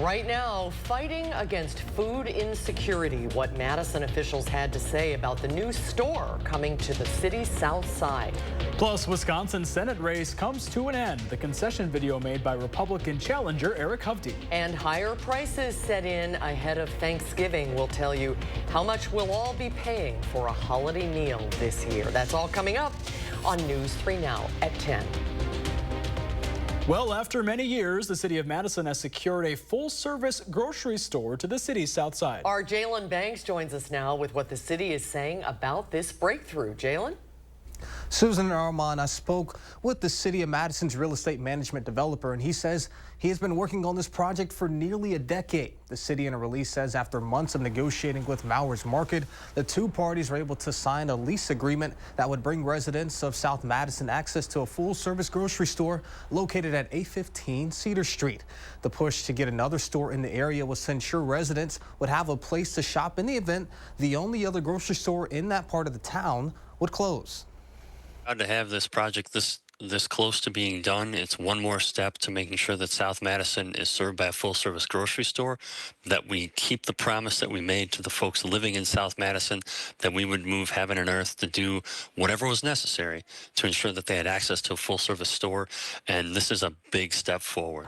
Right now, fighting against food insecurity, what Madison officials had to say about the new store coming to the city's south side. Plus, Wisconsin's Senate race comes to an end. The concession video made by Republican challenger Eric Hovde. And higher prices set in ahead of Thanksgiving. We'll tell you how much we'll all be paying for a holiday meal this year. That's all coming up on News 3 Now at 10. Well, after many years, the city of Madison has secured a full-service grocery store to the city's south side. Our Jalen Banks joins us now with what the city is saying about this breakthrough. Jalen? Susan and Armand, I spoke with the city of Madison's real estate management developer, and he says he has been working on this project for nearly a decade. The city in a release says after months of negotiating with Mowers Market, the two parties were able to sign a lease agreement that would bring residents of South Madison access to a full-service grocery store located at 815 Cedar Street. The push to get another store in the area was to ensure residents would have a place to shop in the event the only other grocery store in that part of the town would close. Proud to have this project this close to being done. It's one more step to making sure that South Madison is served by a full-service grocery store, that we keep the promise that we made to the folks living in South Madison, that we would move heaven and earth to do whatever was necessary to ensure that they had access to a full-service store, and this is a big step forward.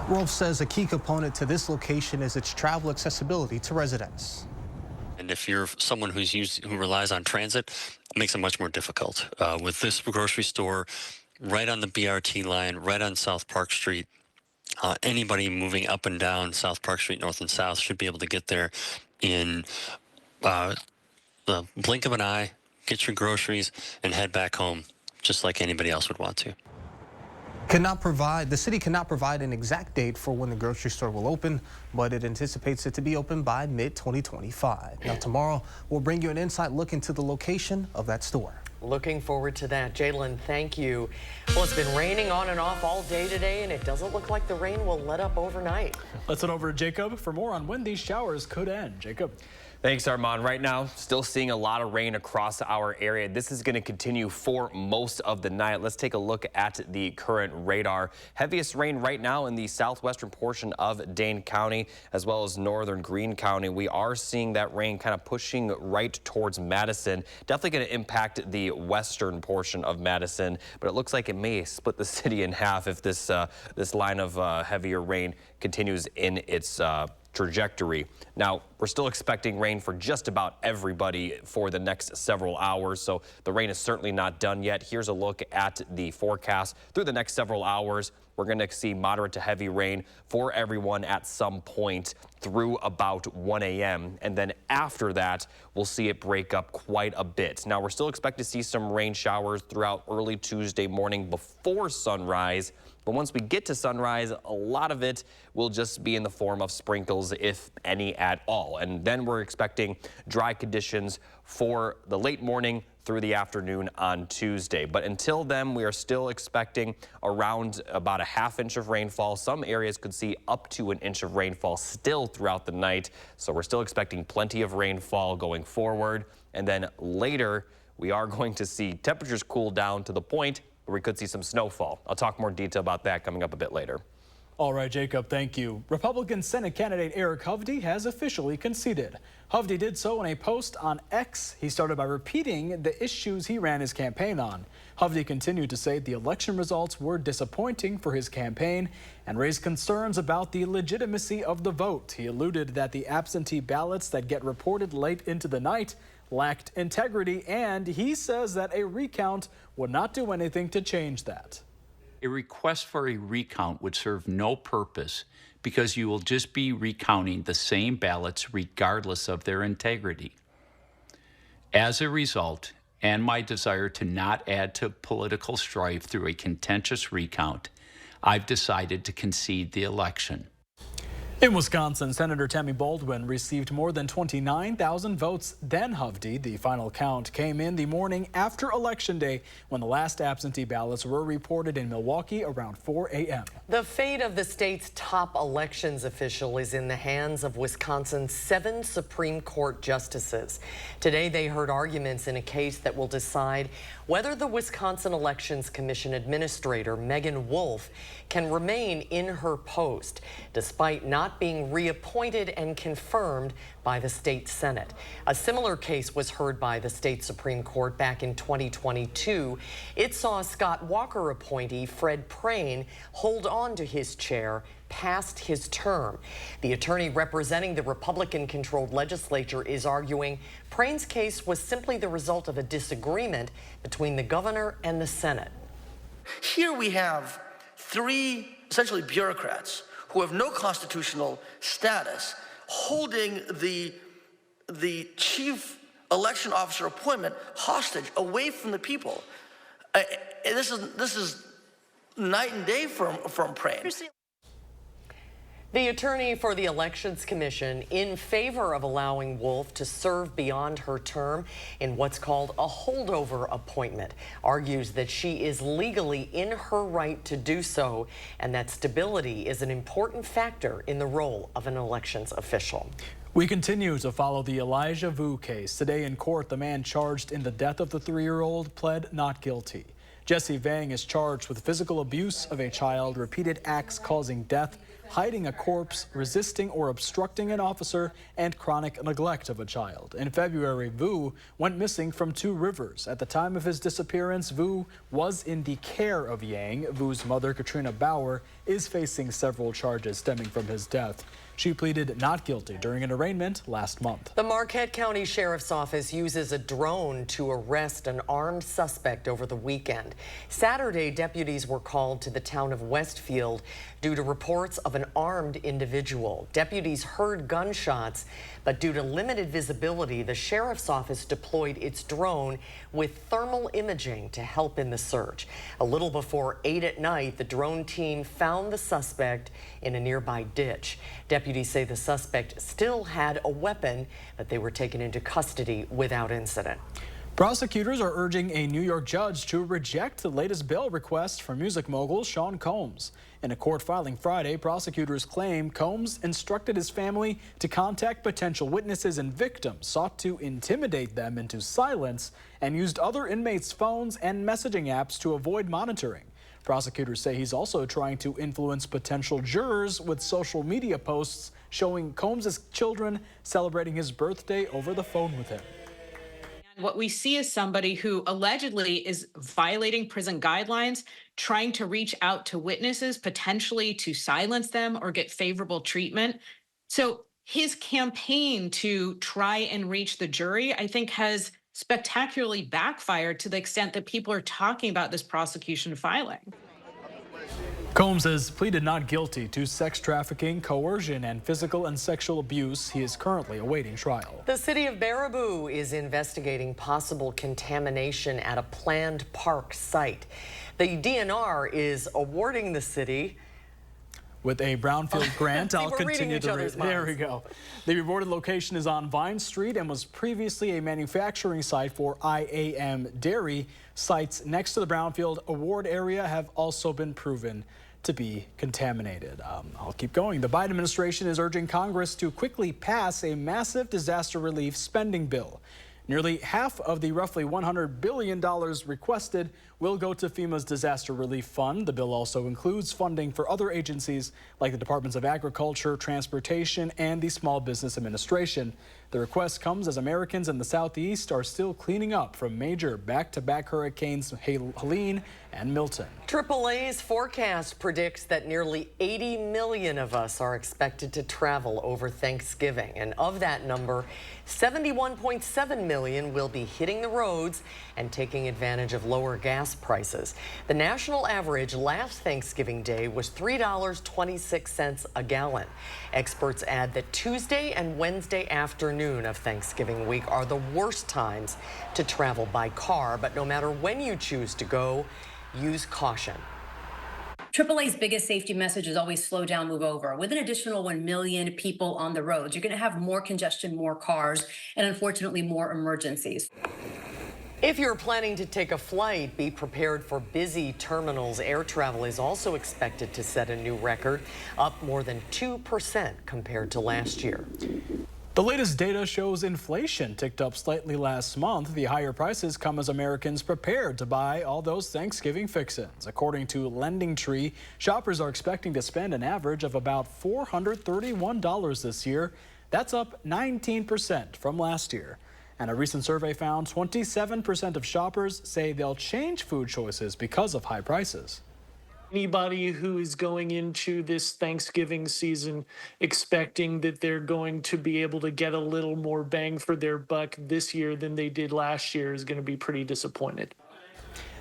Rolf says a key component to this location is its travel accessibility to residents. And if you're someone who relies on transit, it makes it much more difficult. With this grocery store right on the BRT line, right on South Park Street, anybody moving up and down South Park Street, north and south, should be able to get there in the blink of an eye, get your groceries, and head back home, just like anybody else would want to. The city cannot provide an exact date for when the grocery store will open, but it anticipates it to be open by mid-2025. Now, tomorrow, we'll bring you an inside look into the location of that store. Looking forward to that. Jalen, thank you. Well, it's been raining on and off all day today, and it doesn't look like the rain will let up overnight. Let's head over to Jacob for more on when these showers could end. Jacob. Thanks, Armand. Right now, still seeing a lot of rain across our area. This is going to continue for most of the night. Let's take a look at the current radar. Heaviest rain right now in the southwestern portion of Dane County, as well as northern Greene County. We are seeing that rain kind of pushing right towards Madison. Definitely going to impact the western portion of Madison, but it looks like it may split the city in half if this line of heavier rain continues in its trajectory. Now, we're still expecting rain for just about everybody for the next several hours, so the rain is certainly not done yet. Here's a look at the forecast through the next several hours. We're going to see moderate to heavy rain for everyone at some point through about 1 a.m. And then after that, we'll see it break up quite a bit. Now, we're still expecting to see some rain showers throughout early Tuesday morning before sunrise. But once we get to sunrise, a lot of it will just be in the form of sprinkles, if any at all. And then we're expecting dry conditions for the late morning through the afternoon on Tuesday. But until then, we are still expecting around about a ½ inch of rainfall. Some areas could see up to an inch of rainfall still throughout the night. So we're still expecting plenty of rainfall going forward. And then later, we are going to see temperatures cool down to the point where we could see some snowfall. I'll talk more detail about that coming up a bit later. All right, Jacob, thank you. Republican Senate candidate Eric Hovde has officially conceded. Hovde did so in a post on X. He started by repeating the issues he ran his campaign on. Hovde continued to say the election results were disappointing for his campaign and raised concerns about the legitimacy of the vote. He alluded that the absentee ballots that get reported late into the night lacked integrity, and he says that a recount would not do anything to change that. A request for a recount would serve no purpose because you will just be recounting the same ballots regardless of their integrity. As a result, and my desire to not add to political strife through a contentious recount, I've decided to concede the election. In Wisconsin, Senator Tammy Baldwin received more than 29,000 votes than Hovde. The final count came in the morning after Election Day when the last absentee ballots were reported in Milwaukee around 4 a.m. The fate of the state's top elections official is in the hands of Wisconsin's 7 Supreme Court justices. Today, they heard arguments in a case that will decide whether the Wisconsin Elections Commission Administrator, Megan Wolf, can remain in her post, despite not being reappointed and confirmed by the state Senate. A similar case was heard by the state Supreme Court back in 2022. It saw Scott Walker appointee Fred Prehn hold on to his chair past his term. The attorney representing the Republican-controlled legislature is arguing Prehn's case was simply the result of a disagreement between the governor and the Senate. Here we have three essentially bureaucrats who have no constitutional status holding the chief election officer appointment hostage away from the people. This is night and day from Prehn. The attorney for the Elections Commission, in favor of allowing Wolf to serve beyond her term in what's called a holdover appointment, argues that she is legally in her right to do so and that stability is an important factor in the role of an elections official. We continue to follow the Elijah Vu case. Today in court, the man charged in the death of the 3-year-old pled not guilty. Jesse Vang is charged with physical abuse of a child, repeated acts causing death, hiding a corpse, resisting or obstructing an officer, and chronic neglect of a child. In February, Vu went missing from Two Rivers. At the time of his disappearance, Vu was in the care of Yang. Vu's mother, Katrina Bauer, is facing several charges stemming from his death. She pleaded not guilty during an arraignment last month. The Marquette County Sheriff's Office uses a drone to arrest an armed suspect over the weekend. Saturday, deputies were called to the town of Westfield due to reports of an armed individual. Deputies heard gunshots, but due to limited visibility, the Sheriff's Office deployed its drone with thermal imaging to help in the search. A little before 8 at night, the drone team found the suspect in a nearby ditch. Deputies say the suspect still had a weapon, but they were taken into custody without incident. Prosecutors are urging a New York judge to reject the latest bail request from music mogul Sean Combs. In a court filing Friday, prosecutors claim Combs instructed his family to contact potential witnesses and victims, sought to intimidate them into silence, and used other inmates' phones and messaging apps to avoid monitoring. Prosecutors say he's also trying to influence potential jurors with social media posts showing Combs' children celebrating his birthday over the phone with him. What we see is somebody who allegedly is violating prison guidelines, trying to reach out to witnesses, potentially to silence them or get favorable treatment. So his campaign to try and reach the jury, I think, has spectacularly backfired to the extent that people are talking about this prosecution filing. Combs has pleaded not guilty to sex trafficking, coercion, and physical and sexual abuse. He is currently awaiting trial. The city of Baraboo is investigating possible contamination at a planned park site. The DNR is awarding the city with a brownfield grant. I'll we're continue reading each other's There we minds. go. The rewarded location is on Vine Street and was previously a manufacturing site for IAM Dairy. Sites next to the brownfield award area have also been proven to be contaminated. I'll keep going. The Biden administration is urging Congress to quickly pass a massive disaster relief spending bill. Nearly half of the roughly $100 billion requested will go to FEMA's Disaster Relief Fund. The bill also includes funding for other agencies like the Departments of Agriculture, Transportation, and the Small Business Administration. The request comes as Americans in the Southeast are still cleaning up from major back-to-back hurricanes Helene and Milton. AAA's forecast predicts that nearly 80 million of us are expected to travel over Thanksgiving. And of that number, 71.7 million will be hitting the roads and taking advantage of lower gas prices. The national average last Thanksgiving Day was $3.26 a gallon. Experts add that Tuesday and Wednesday afternoon of Thanksgiving week are the worst times to travel by car, but no matter when you choose to go, use caution. AAA's biggest safety message is always slow down, move over. With an additional 1 million people on the roads, you're going to have more congestion, more cars, and unfortunately more emergencies. If you're planning to take a flight, be prepared for busy terminals. Air travel is also expected to set a new record, up more than 2% compared to last year. The latest data shows inflation ticked up slightly last month. The higher prices come as Americans prepare to buy all those Thanksgiving fix-ins. According to LendingTree, shoppers are expecting to spend an average of about $431 this year. That's up 19% from last year. And a recent survey found 27% of shoppers say they'll change food choices because of high prices. Anybody who is going into this Thanksgiving season expecting that they're going to be able to get a little more bang for their buck this year than they did last year is going to be pretty disappointed.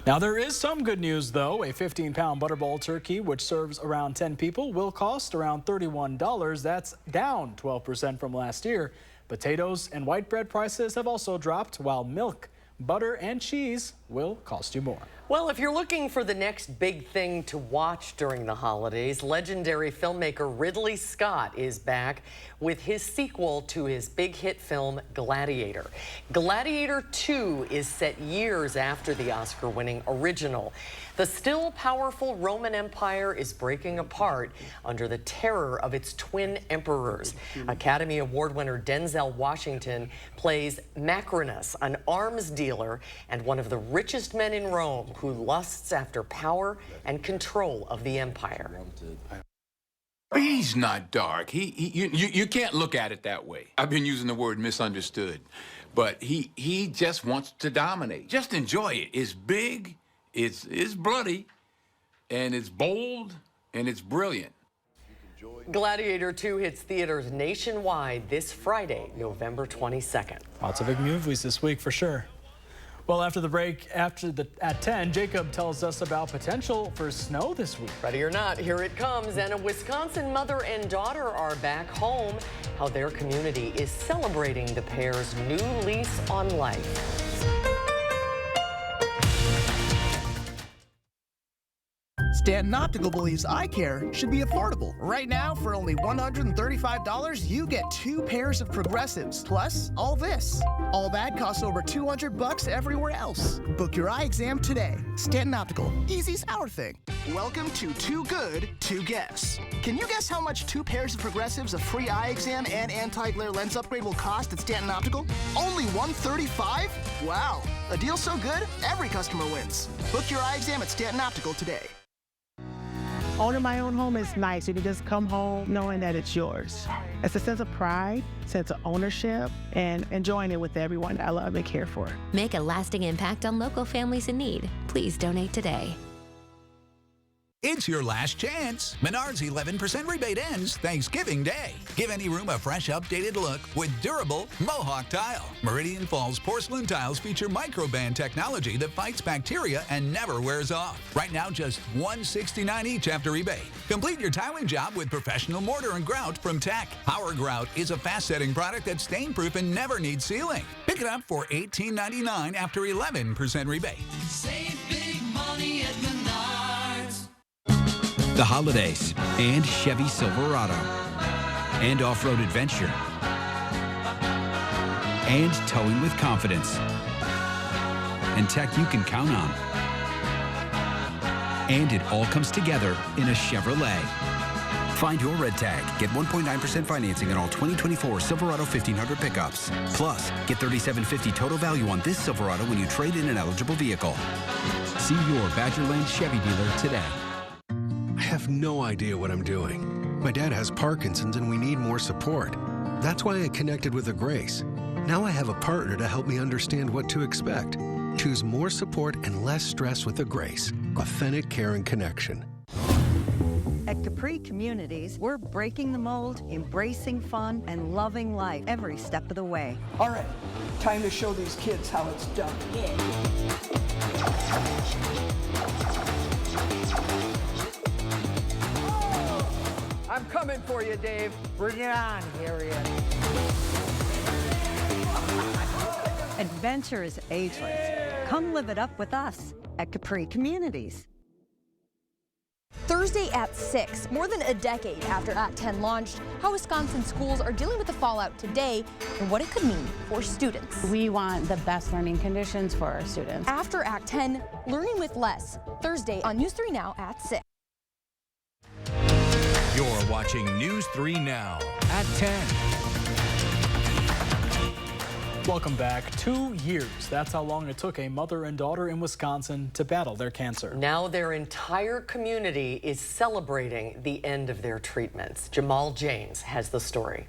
Now, there is some good news, though. A 15-pound Butterball turkey, which serves around 10 people, will cost around $31. That's down 12% from last year. Potatoes and white bread prices have also dropped, while milk, butter, and cheese will cost you more. Well, if you're looking for the next big thing to watch during the holidays, legendary filmmaker Ridley Scott is back with his sequel to his big hit film Gladiator. Gladiator 2 is set years after the Oscar-winning original. The still powerful Roman Empire is breaking apart under the terror of its twin emperors. Academy Award winner Denzel Washington plays Macrinus, an arms dealer and one of the richest men in Rome who lusts after power and control of the empire. He's not dark. You can't look at it that way. I've been using the word misunderstood, but he just wants to dominate. Just enjoy it. It's big, it's bloody, and it's bold, and it's brilliant. Gladiator 2 hits theaters nationwide this Friday, November 22nd. Lots of big movies this week for sure. Well, after the break, at 10, Jacob tells us about potential for snow this week. Ready or not, here it comes. And a Wisconsin mother and daughter are back home. How their community is celebrating the pair's new lease on life. Stanton Optical believes eye care should be affordable. Right now, for only $135, you get 2 pairs of progressives, plus all this. All that costs over $200 everywhere else. Book your eye exam today. Stanton Optical, easy's our thing. Welcome to Too Good to Guess. Can you guess how much 2 pairs of progressives, a free eye exam, and anti-glare lens upgrade will cost at Stanton Optical? Only $135? Wow, a deal so good, every customer wins. Book your eye exam at Stanton Optical today. Owning my own home is nice. You can just come home knowing that it's yours. It's a sense of pride, sense of ownership, and enjoying it with everyone I love and care for. Make a lasting impact on local families in need. Please donate today. It's your last chance. Menards 11% rebate ends Thanksgiving Day. Give any room a fresh, updated look with durable Mohawk tile. Meridian Falls porcelain tiles feature microban technology that fights bacteria and never wears off. Right now, just $169 each after rebate. Complete your tiling job with professional mortar and grout from Tech. Power Grout is a fast-setting product that's stain-proof and never needs sealing. Pick it up for $18.99 after 11% rebate. Save big money at Menards. The holidays and Chevy Silverado and off-road adventure and towing with confidence and tech you can count on. And it all comes together in a Chevrolet. Find your red tag. Get 1.9% financing on all 2024 Silverado 1500 pickups. Plus, get $3,750 total value on this Silverado when you trade in an eligible vehicle. See your Badgerland Chevy dealer today. I have no idea what I'm doing. My dad has Parkinson's and we need more support. That's why I connected with A Grace. Now I have a partner to help me understand what to expect. Choose more support and less stress with A Grace. Authentic care and connection. At Capri Communities, we're breaking the mold, embracing fun, and loving life every step of the way. All right, time to show these kids how it's done. I'm coming for you, Dave. Bring it on, Harriet. Adventure is ageless. Come live it up with us at Capri Communities. Thursday at 6, more than a decade after Act 10 launched, how Wisconsin schools are dealing with the fallout today and what it could mean for students. We want the best learning conditions for our students. After Act 10, learning with less. Thursday on News 3 Now at 6. You're watching News 3 Now at 10. Welcome back. 2 years. That's how long it took a mother and daughter in Wisconsin to battle their cancer. Now their entire community is celebrating the end of their treatments. Jamal James has the story.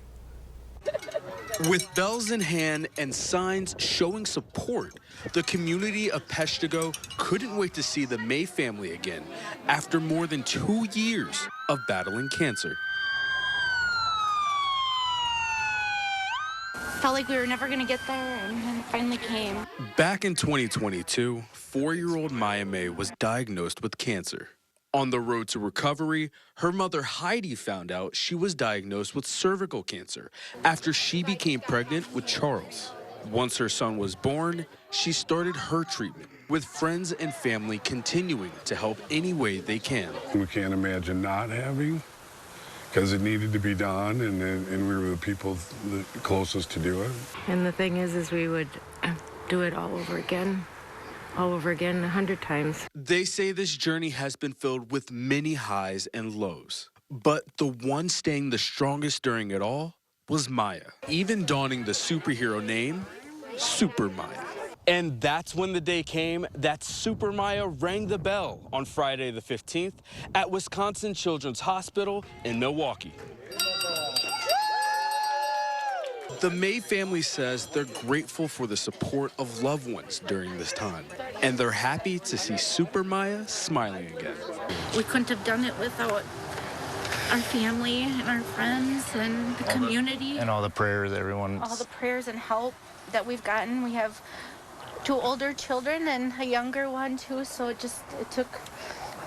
With bells in hand and signs showing support, the community of Peshtigo couldn't wait to see the May family again after more than 2 years of battling cancer. Felt like we were never going to get there, and then it finally came. Back in 2022, 4-year-old Maya May was diagnosed with cancer. On the road to recovery, her mother Heidi found out she was diagnosed with cervical cancer after she became pregnant with Charles. Once her son was born, she started her treatment, with friends and family continuing to help any way they can. We can't imagine not having, because it needed to be done, and we were the people closest to do it. And the thing is we would do it all over again 100 times. They say this journey has been filled with many highs and lows, but the one staying the strongest during it all was Maya, even donning the superhero name, Super Maya. And that's when the day came that Super Maya rang the bell on Friday the 15th at Wisconsin Children's Hospital in Milwaukee. The May family says they're grateful for the support of loved ones during this time, and they're happy to see Super Maya smiling again. We couldn't have done it without our family and our friends and the community. And all the prayers everyone. All the prayers and help that we've gotten. We have 2 older children and a younger one too, so it took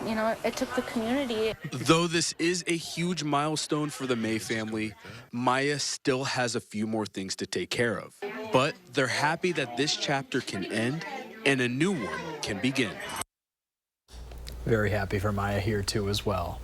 the community. Though this is a huge milestone for the May family, Maya still has a few more things to take care of. But they're happy that this chapter can end and a new one can begin. Very happy for Maya here too as well.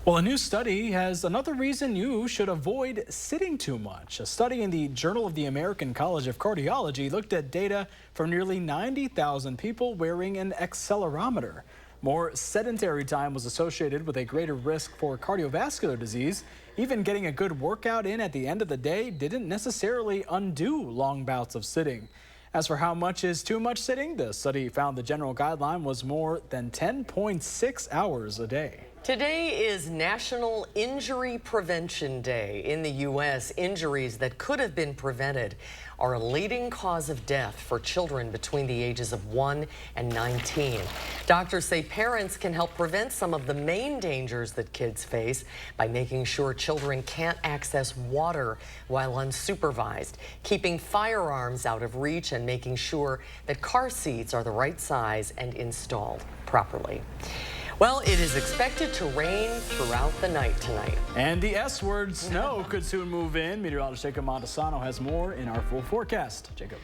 Well, a new study has another reason you should avoid sitting too much. A study in the Journal of the American College of Cardiology looked at data from nearly 90,000 people wearing an accelerometer. More sedentary time was associated with a greater risk for cardiovascular disease. Even getting a good workout in at the end of the day didn't necessarily undo long bouts of sitting. As for how much is too much sitting, the study found the general guideline was more than 10.6 hours a day. Today is National Injury Prevention Day. In the U.S., injuries that could have been prevented are a leading cause of death for children between the ages of 1 and 19. Doctors say parents can help prevent some of the main dangers that kids face by making sure children can't access water while unsupervised, keeping firearms out of reach, and making sure that car seats are the right size and installed properly. Well, it is expected to rain throughout the night tonight. And the S word, snow, could soon move in. Meteorologist Jacob Montesano has more in our full forecast. Jacob.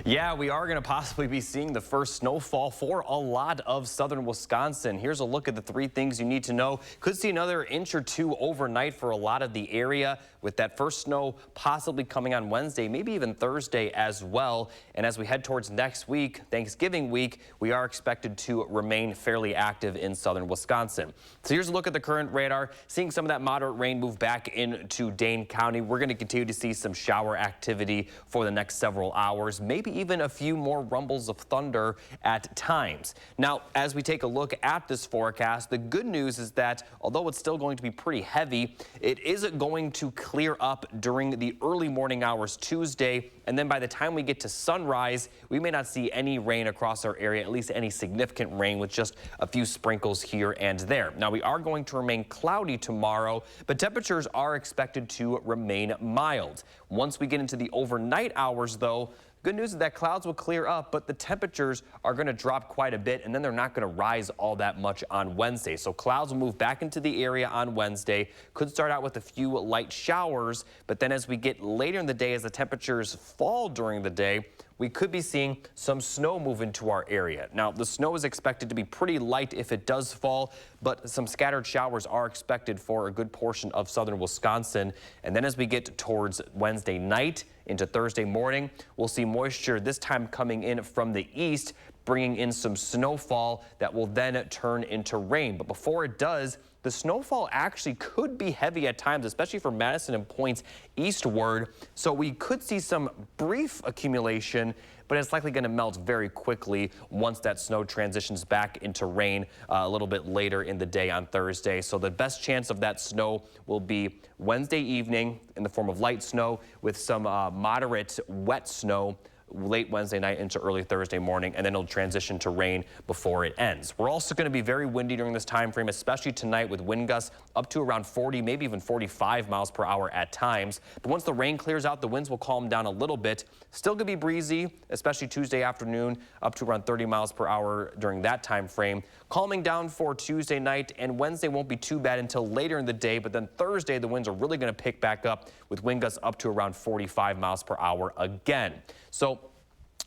Yeah, we are going to possibly be seeing the first snowfall for a lot of southern Wisconsin. Here's a look at the 3 things you need to know. Could see another inch or 2 overnight for a lot of the area, with that first snow possibly coming on Wednesday, maybe even Thursday as well. And as we head towards next week, Thanksgiving week, we are expected to remain fairly active in southern Wisconsin. So here's a look at the current radar, seeing some of that moderate rain move back into Dane County. We're going to continue to see some shower activity for the next several hours, maybe even a few more rumbles of thunder at times. Now, as we take a look at this forecast, the good news is that although it's still going to be pretty heavy, it isn't going to clear up during the early morning hours Tuesday, and then by the time we get to sunrise, we may not see any rain across our area, at least any significant rain, with just a few sprinkles here and there. Now, we are going to remain cloudy tomorrow, but temperatures are expected to remain mild. Once we get into the overnight hours, though, good news is that clouds will clear up, but the temperatures are going to drop quite a bit, and then they're not going to rise all that much on Wednesday. So clouds will move back into the area on Wednesday. Could start out with a few light showers, but then as we get later in the day, as the temperatures fall during the day, we could be seeing some snow move into our area. Now, the snow is expected to be pretty light if it does fall, but some scattered showers are expected for a good portion of southern Wisconsin. And then as we get towards Wednesday night into Thursday morning, we'll see moisture this time coming in from the east, bringing in some snowfall that will then turn into rain. But before it does, the snowfall actually could be heavy at times, especially for Madison and points eastward. So we could see some brief accumulation, but it's likely going to melt very quickly once that snow transitions back into rain a little bit later in the day on Thursday. So the best chance of that snow will be Wednesday evening in the form of light snow with some moderate wet snow late Wednesday night into early Thursday morning, and then it'll transition to rain before it ends. We're also going to be very windy during this time frame, especially tonight with wind gusts up to around 40, maybe even 45 miles per hour at times. But once the rain clears out, the winds will calm down a little bit. Still going to be breezy, especially Tuesday afternoon, up to around 30 miles per hour during that time frame. Calming down for Tuesday night, and Wednesday won't be too bad until later in the day, but then Thursday the winds are really going to pick back up with wind gusts up to around 45 miles per hour again. So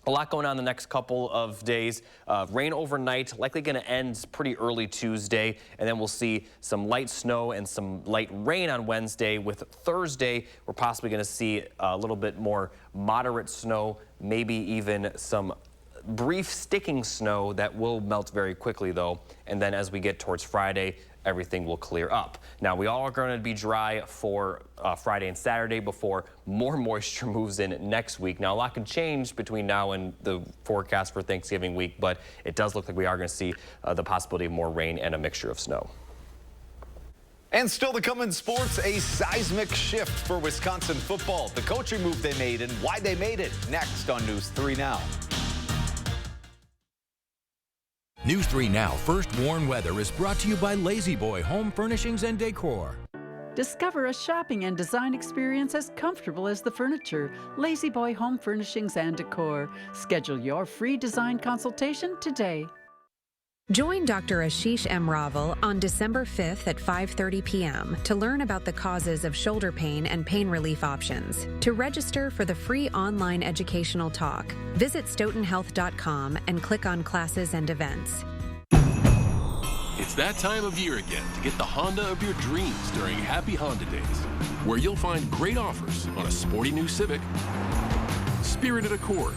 a lot going on the next couple of days. Rain overnight, likely going to end pretty early Tuesday, and then we'll see some light snow and some light rain on Wednesday. With Thursday, we're possibly going to see a little bit more moderate snow, maybe even some brief sticking snow that will melt very quickly, though. And then as we get towards Friday, everything will clear up. Now, we all are going to be dry for Friday and Saturday before more moisture moves in next week. Now, a lot can change between now and the forecast for Thanksgiving week, but it does look like we are going to see the possibility of more rain and a mixture of snow. And still to come in sports, a seismic shift for Wisconsin football. The coaching move they made and why they made it. Next on News 3 Now. News 3 Now First Warn Weather is brought to you by Lazy Boy Home Furnishings and Decor. Discover a shopping and design experience as comfortable as the furniture. Lazy Boy Home Furnishings and Decor. Schedule your free design consultation today. Join Dr. Ashish M. Raval on December 5th at 5:30 p.m. to learn about the causes of shoulder pain and pain relief options. To register for the free online educational talk, visit stoughtonhealth.com and click on classes and events. It's that time of year again to get the Honda of your dreams during Happy Honda Days, where you'll find great offers on a sporty new Civic, spirited Accord,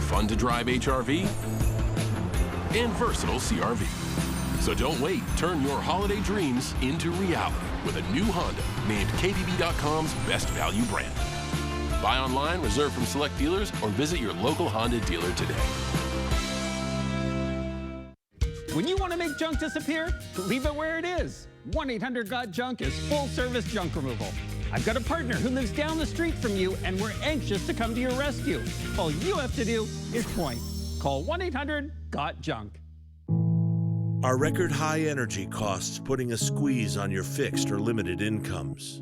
fun to drive HRV, and versatile CRV. So don't wait. Turn your holiday dreams into reality with a new Honda named KBB.com's best value brand. Buy online, reserve from select dealers, or visit your local Honda dealer today. When you want to make junk disappear, leave it where it is. 1-800-GOT-JUNK is full-service junk removal. I've got a partner who lives down the street from you, and we're anxious to come to your rescue. All you have to do is point. Call 1-800-GOT-JUNK. Are record high energy costs putting a squeeze on your fixed or limited incomes?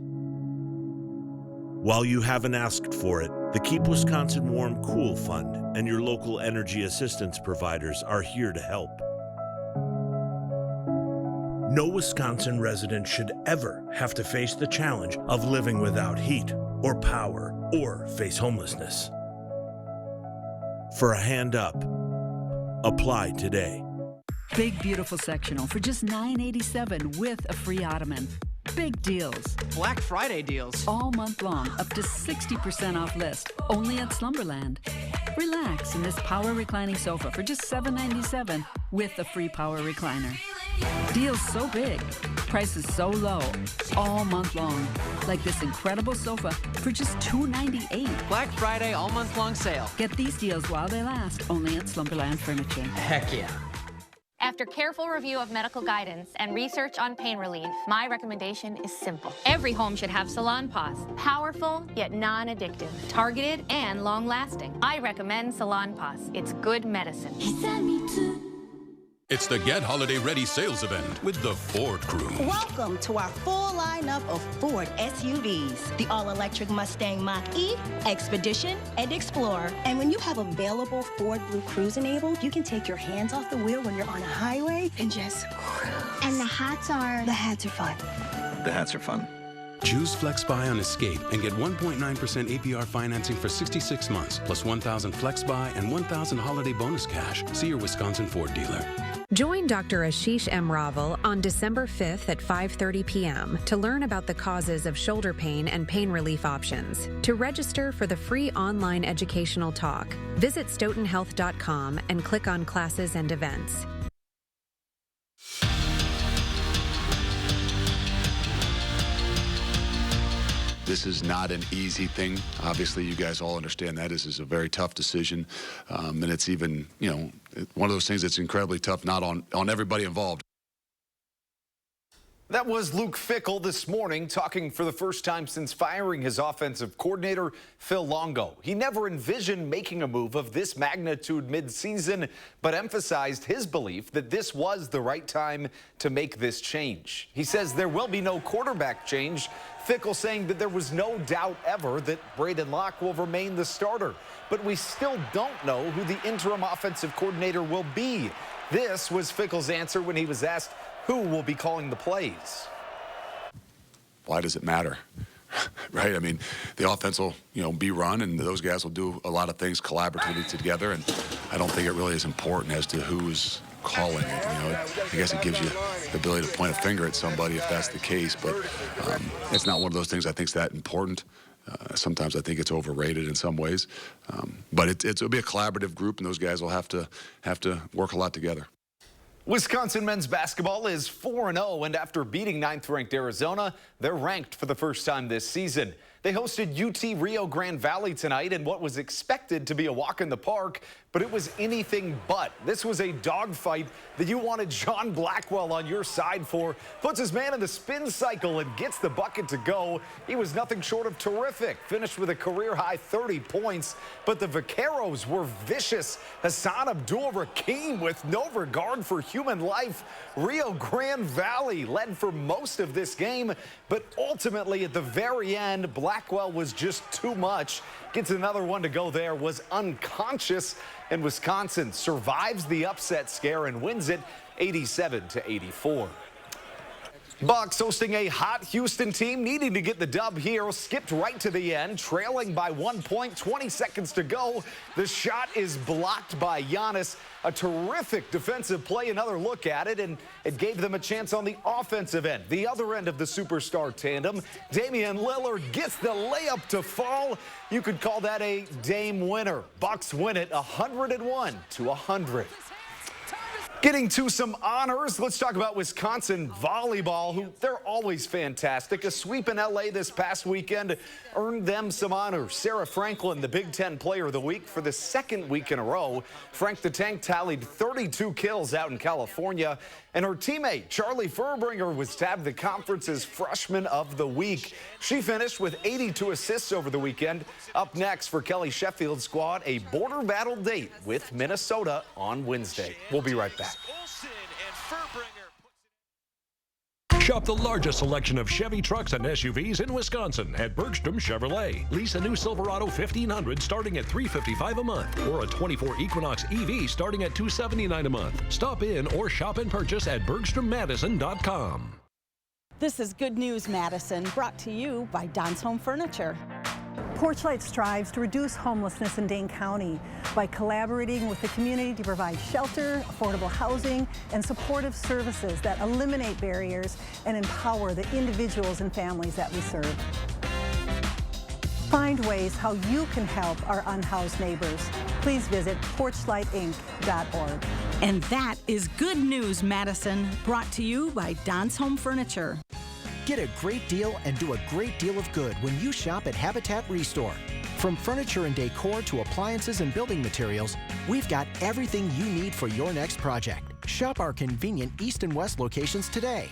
While you haven't asked for it, the Keep Wisconsin Warm Cool Fund and your local energy assistance providers are here to help. No Wisconsin resident should ever have to face the challenge of living without heat or power or face homelessness. For a hand up, apply today. Big Beautiful Sectional for just $9.87 with a free ottoman. Big deals. Black Friday deals. All month long, up to 60% off list, only at Slumberland. Relax in this power reclining sofa for just $7.97 with a free power recliner. Deals so big, prices so low, all month long. Like this incredible sofa for just $2.98. Black Friday all month long sale. Get these deals while they last, only at Slumberland Furniture. Heck yeah. After careful review of medical guidance and research on pain relief, my recommendation is simple. Every home should have Salonpas. Powerful, yet non-addictive. Targeted and long-lasting. I recommend Salonpas. It's good medicine. It's the Get Holiday Ready sales event with the Ford crew. Welcome to our full lineup of Ford SUVs. The all-electric Mustang Mach-E, Expedition, and Explorer. And when you have available Ford Blue Cruise enabled, you can take your hands off the wheel when you're on a highway and just cruise. And the hats are fun. The hats are fun. Choose FlexBuy on Escape and get 1.9% APR financing for 66 months, plus $1,000 FlexBuy and $1,000 holiday bonus cash. See your Wisconsin Ford dealer. Join Dr. Ashish M. Raval on December 5th at 5:30 p.m. to learn about the causes of shoulder pain and pain relief options. To register for the free online educational talk, visit stoughtonhealth.com and click on classes and events. This is not an easy thing. Obviously, you guys all understand that. This is a very tough decision. And it's even, one of those things that's incredibly tough, not on everybody involved. That was Luke Fickell this morning talking for the first time since firing his offensive coordinator, Phil Longo. He never envisioned making a move of this magnitude mid-season, but emphasized his belief that this was the right time to make this change. He says there will be no quarterback change. Fickell saying that there was no doubt ever that Braden Locke will remain the starter, but we still don't know who the interim offensive coordinator will be. This was Fickell's answer when he was asked who will be calling the plays. Why does it matter? Right? I mean, the offense will, be run, and those guys will do a lot of things collaboratively together, and I don't think it really is important as to who's calling it. I guess it gives you the ability to point a finger at somebody if that's the case, but it's not one of those things I think is that important. Sometimes I think it's overrated in some ways, but it'll be a collaborative group, and those guys will have to work a lot together. Wisconsin men's basketball is 4-0, and after beating 9th-ranked Arizona, they're ranked for the first time this season. They hosted UT Rio Grande Valley tonight in what was expected to be a walk in the park, but it was anything but. This was a dogfight that you wanted John Blackwell on your side for. Puts his man in the spin cycle and gets the bucket to go. He was nothing short of terrific. Finished with a career-high 30 points, but the Vaqueros were vicious. Hassan Abdul-Rakim with no regard for human life. Rio Grande Valley led for most of this game, but ultimately at the very end, Blackwell was just too much. Gets another one to go there, was unconscious, and Wisconsin survives the upset scare and wins it 87-84. Bucks hosting a hot Houston team needing to get the dub here. Skipped right to the end, trailing by 1 point, 20 seconds to go. The shot is blocked by Giannis. A terrific defensive play, another look at it, and it gave them a chance on the offensive end. The other end of the superstar tandem, Damian Lillard gets the layup to fall. You could call that a Dame winner. Bucks win it 101-100. Getting to some honors, let's talk about Wisconsin volleyball, who they're always fantastic. A sweep in LA this past weekend earned them some honors. Sarah Franklin, the Big Ten Player of the Week for the second week in a row. Frank the Tank tallied 32 kills out in California, and her teammate, Charlie Furbringer, was tabbed the conference's Freshman of the Week. She finished with 82 assists over the weekend. Up next for Kelly Sheffield's squad, a border battle date with Minnesota on Wednesday. We'll be right back. Shop the largest selection of Chevy trucks and SUVs in Wisconsin at Bergstrom Chevrolet. Lease a new Silverado 1500 starting at $355 a month, or a 24 Equinox EV starting at $279 a month. Stop in or shop and purchase at BergstromMadison.com. This is Good News Madison, brought to you by Don's Home Furniture. Porchlight strives to reduce homelessness in Dane County by collaborating with the community to provide shelter, affordable housing, and supportive services that eliminate barriers and empower the individuals and families that we serve. Find ways how you can help our unhoused neighbors. Please visit porchlightinc.org. And that is Good News Madison, brought to you by Don's Home Furniture. Get a great deal and do a great deal of good when you shop at Habitat Restore. From furniture and decor to appliances and building materials, we've got everything you need for your next project. Shop our convenient East and West locations today.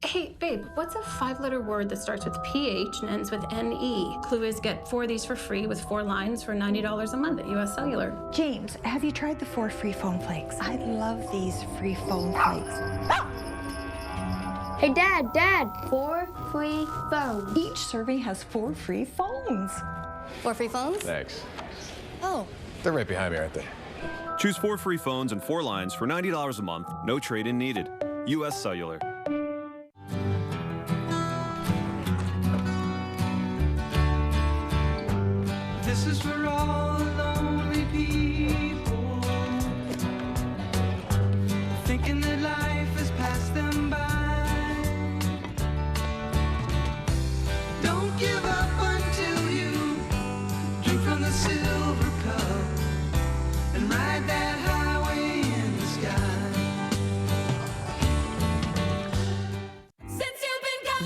Hey, babe, what's a 5-letter word that starts with PH and ends with NE? Clue is get 4 of these for free with 4 lines for $90 a month at US Cellular. James, have you tried the 4 free phone flakes? I love these free phone flakes. Hey, Dad, 4 free phones. Each serving has 4 free phones. 4 free phones? Thanks. Oh. They're right behind me, aren't they? Choose 4 free phones and 4 lines for $90 a month. No trade-in needed. US Cellular. This is for all lonely people, thinking that life has passed them by. Don't give up until you drink from the silver cup and ride that highway in the sky.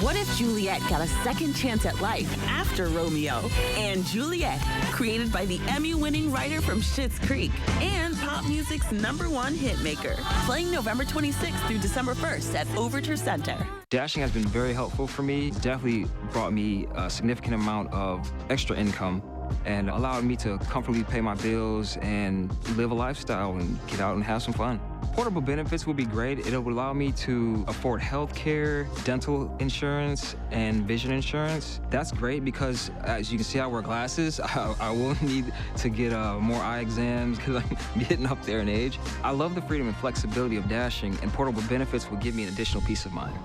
What if Juliet got a second chance at life after Romeo and Juliet, created by the Emmy-winning writer from Schitt's Creek and pop music's #1 hitmaker, playing November 26th through December 1st at Overture Center. Dashing has been very helpful for me. Definitely brought me a significant amount of extra income and allowed me to comfortably pay my bills and live a lifestyle and get out and have some fun. Portable benefits would be great. It would allow me to afford health care, dental insurance, and vision insurance. That's great because, as you can see, I wear glasses. I will need to get more eye exams because I'm getting up there in age. I love the freedom and flexibility of Dashing, and portable benefits will give me an additional peace of mind.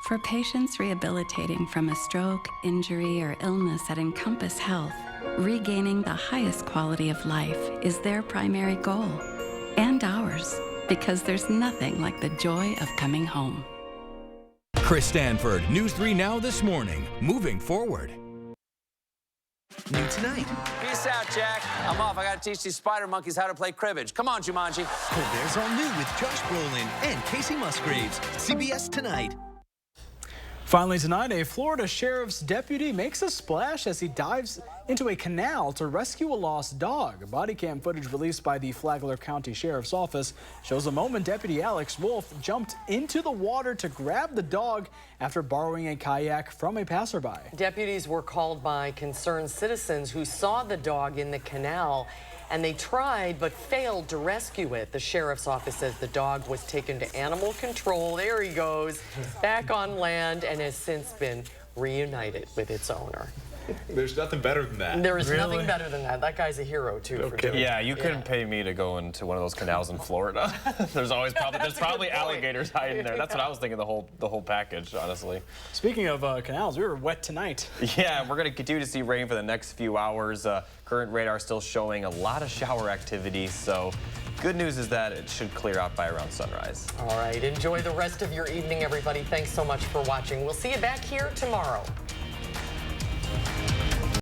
For patients rehabilitating from a stroke, injury, or illness at Encompass Health, regaining the highest quality of life is their primary goal, and ours, because there's nothing like the joy of coming home. Chris Stanford, News 3 Now This Morning, moving forward. New tonight. Peace out, Jack. I'm off. I gotta teach these spider monkeys how to play cribbage. Come on, Jumanji. Colbert's all new with Josh Brolin and Casey Musgraves. CBS Tonight. Finally tonight, a Florida sheriff's deputy makes a splash as he dives into a canal to rescue a lost dog. Body cam footage released by the Flagler County Sheriff's Office shows the moment Deputy Alex Wolf jumped into the water to grab the dog after borrowing a kayak from a passerby. Deputies were called by concerned citizens who saw the dog in the canal, and they tried but failed to rescue it. The sheriff's office says the dog was taken to animal control. There he goes, back on land, and has since been reunited with its owner. There's nothing better than that. There is nothing better than that. That guy's a hero, too. For doing yeah, you couldn't pay me to go into one of those canals in Florida. There's probably alligators hiding there. That's what I was thinking the whole package, honestly. Speaking of canals, we were wet tonight. Yeah, we're going to continue to see rain for the next few hours. Current radar still showing a lot of shower activity, so good news is that it should clear out by around sunrise. All right, enjoy the rest of your evening, everybody. Thanks so much for watching. We'll see you back here tomorrow.